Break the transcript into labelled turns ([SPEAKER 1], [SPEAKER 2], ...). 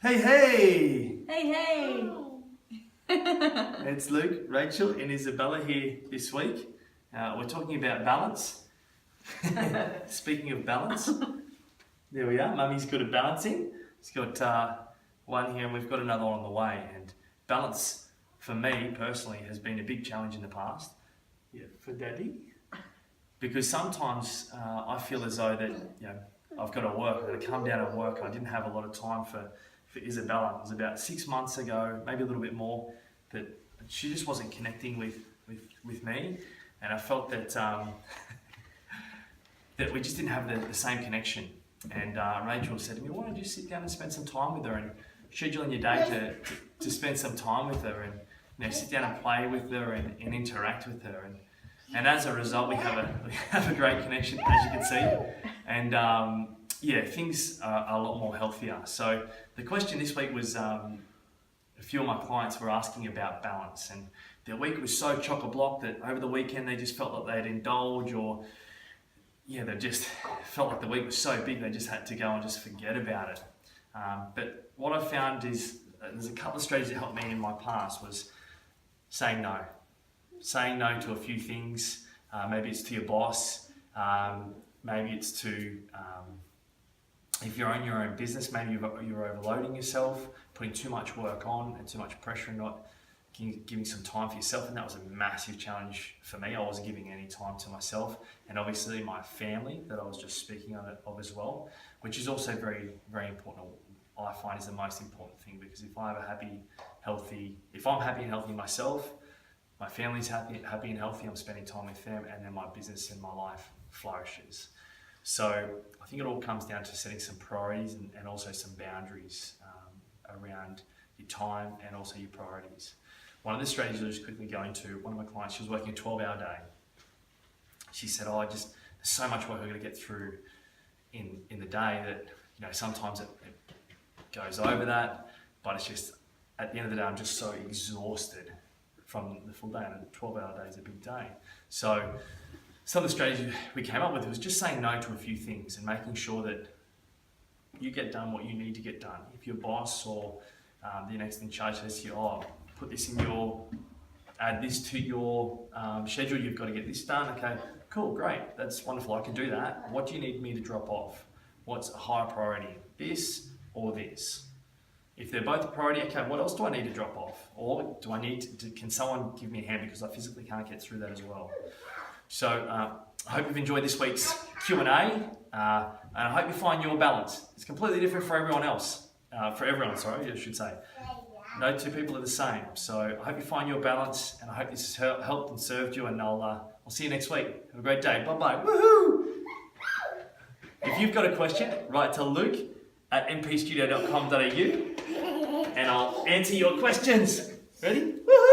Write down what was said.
[SPEAKER 1] Hey, hey!
[SPEAKER 2] Hey, hey!
[SPEAKER 1] It's Luke, Rachel and Isabella here this week. We're talking about balance. Speaking of balance, there we are. Mummy's good at balancing. She's got one here and we've got another on the way. And balance, for me personally, has been a big challenge in the past. Yeah, for Daddy. Because sometimes I feel as though that, I've got to work, I've got to come down and work. I didn't have a lot of time for Isabella. It was about 6 months ago, maybe a little bit more, that she just wasn't connecting with me, and I felt that that we just didn't have the same connection. And Rachel said to me, "Why don't you sit down and spend some time with her and schedule in your day to spend some time with her and sit down and play with her and interact with her." And as a result, we have a great connection, as you can see. And things are a lot more healthier. So the question this week was, a few of my clients were asking about balance, and their week was so chock-a-block that over the weekend they just felt like they'd indulge, or they just felt like the week was so big they just had to go and just forget about it. But what I found is there's a couple of strategies that helped me in my past was saying no. Saying no to a few things. Maybe it's to your boss, maybe it's to, if you're on your own business, maybe you're overloading yourself, putting too much work on and too much pressure and not giving some time for yourself. And that was a massive challenge for me. I wasn't giving any time to myself, and obviously my family that I was just speaking of as well, which is also very, very important. I find is the most important thing, because if I'm happy and healthy myself, my family's happy and healthy, I'm spending time with them, and then my business and my life flourishes. So I think it all comes down to setting some priorities and also some boundaries around your time and also your priorities. One of the strategies I was just quickly going to, one of my clients, she was working a 12-hour day. She said, there's so much work I've got to get through in the day that, sometimes it goes over that, but it's just, at the end of the day, I'm just so exhausted from the full day, and a 12-hour day is a big day. So some of the strategies we came up with was just saying no to a few things and making sure that you get done what you need to get done. If your boss or the next in charge says to you, put this in add this to your schedule, you've got to get this done. Okay, cool, great, that's wonderful, I can do that. What do you need me to drop off? What's a higher priority, this or this? If they're both a priority, okay, what else do I need to drop off? Or do I need can someone give me a hand, because I physically can't get through that as well? So I hope you've enjoyed this week's Q&A, and I hope you find your balance. It's completely different for everyone else. For everyone, sorry, I should say. No two people are the same. So I hope you find your balance, and I hope this has helped and served you, and I'll see you next week. Have a great day. Bye-bye. Woohoo! If you've got a question, write to luke@mpstudio.com.au, and I'll answer your questions. Ready? Woohoo!